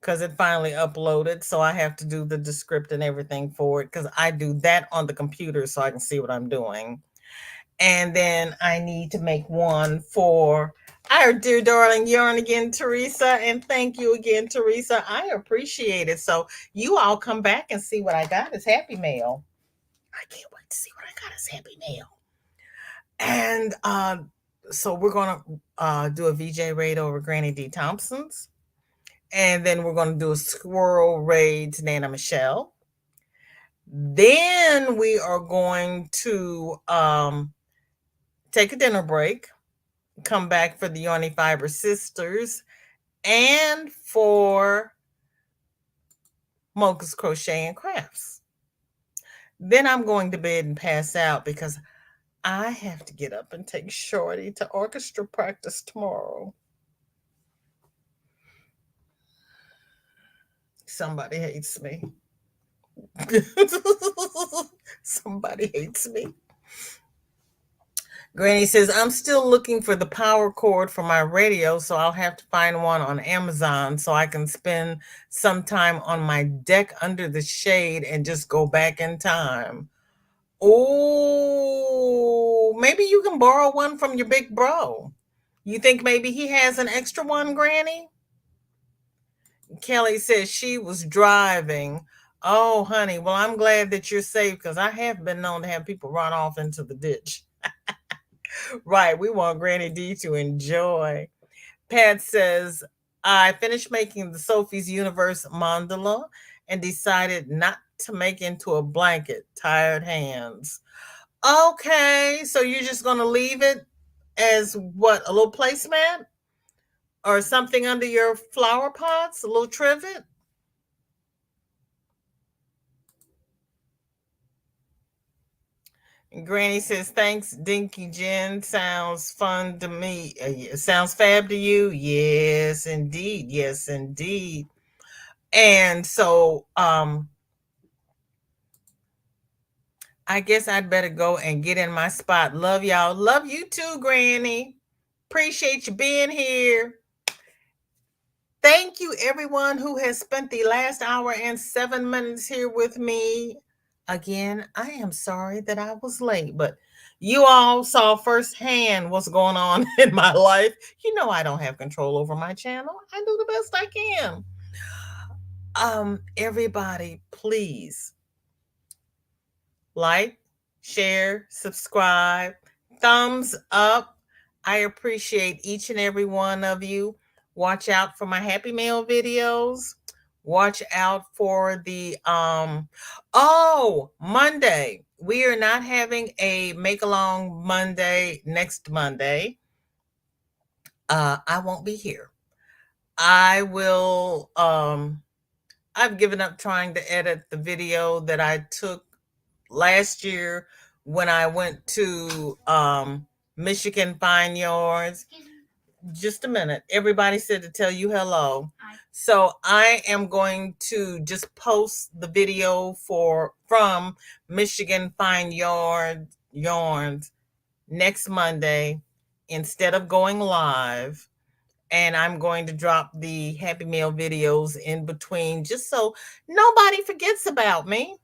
because it finally uploaded. So I have to do the descript and everything for it because I do that on the computer so I can see what I'm doing. And then I need to make one for our dear darling yarn again, Teresa. And thank you again, Teresa. I appreciate it. So you all come back and see what I got as Happy Mail. I can't wait to see what I got as Happy Mail. And so we're gonna do a VJ raid over Granny D. Thompson's. And then we're gonna do a squirrel raid to Nana Michelle. Then we are going to take a dinner break, come back for the Yarny Fiber Sisters, and for Mocha's Crochet and Crafts. Then I'm going to bed and pass out because I have to get up and take Shorty to orchestra practice tomorrow. Somebody hates me. Somebody hates me. Granny says, I'm still looking for the power cord for my radio, so I'll have to find one on Amazon so I can spend some time on my deck under the shade and just go back in time. Oh, maybe you can borrow one from your big bro. You think maybe he has an extra one, Granny? Kelly says she was driving. Oh, honey, well, I'm glad that you're safe because I have been known to have people run off into the ditch. Right, we want Granny D to enjoy. Pat says, I finished making the Sophie's Universe mandala and decided not to make into a blanket. Tired hands. Okay, so you're just going to leave it as what, a little placemat or something under your flower pots, a little trivet? And Granny says, thanks, Dinky Jen. Sounds fun to me. Sounds fab to you? Yes, indeed. Yes, indeed. And so I guess I'd better go and get in my spot. Love y'all. Love you too, Granny. Appreciate you being here. Thank you, everyone who has spent the last hour and 7 minutes here with me. Again, I am sorry that I was late, but you all saw firsthand what's going on in my life. You know I don't have control over my channel. I do the best I can. Everybody, please like, share, subscribe, thumbs up. I appreciate each and every one of you. Watch out for my Happy Mail videos. Watch out for the Monday. We are not having a make along Monday next Monday. I won't be here. I will I've given up trying to edit the video that I took last year when I went to Michigan Fine Yards. Just a minute. Everybody said to tell you hello. So I am going to just post the video from Michigan Fine Yarns next Monday instead of going live. And I'm going to drop the Happy Mail videos in between just so nobody forgets about me.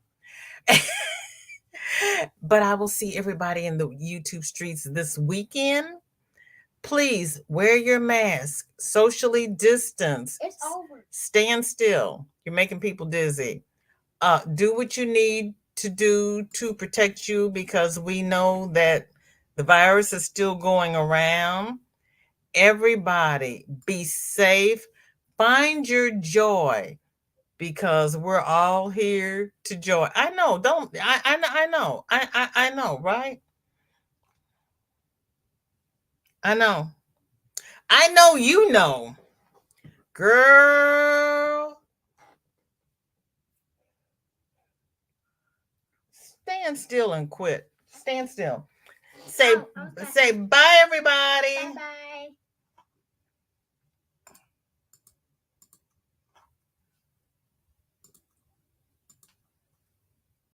But I will see everybody in the YouTube streets this weekend. Please wear your mask, socially distance. It's over. Stand still. You're making people dizzy. Do what you need to do to protect you because we know that the virus is still going around. Everybody be safe. Find your joy because we're all here to joy. I know, I know. I know, right? I know. I know you know. Girl. Stand still and quit. Stand still. Say bye everybody. Bye-bye.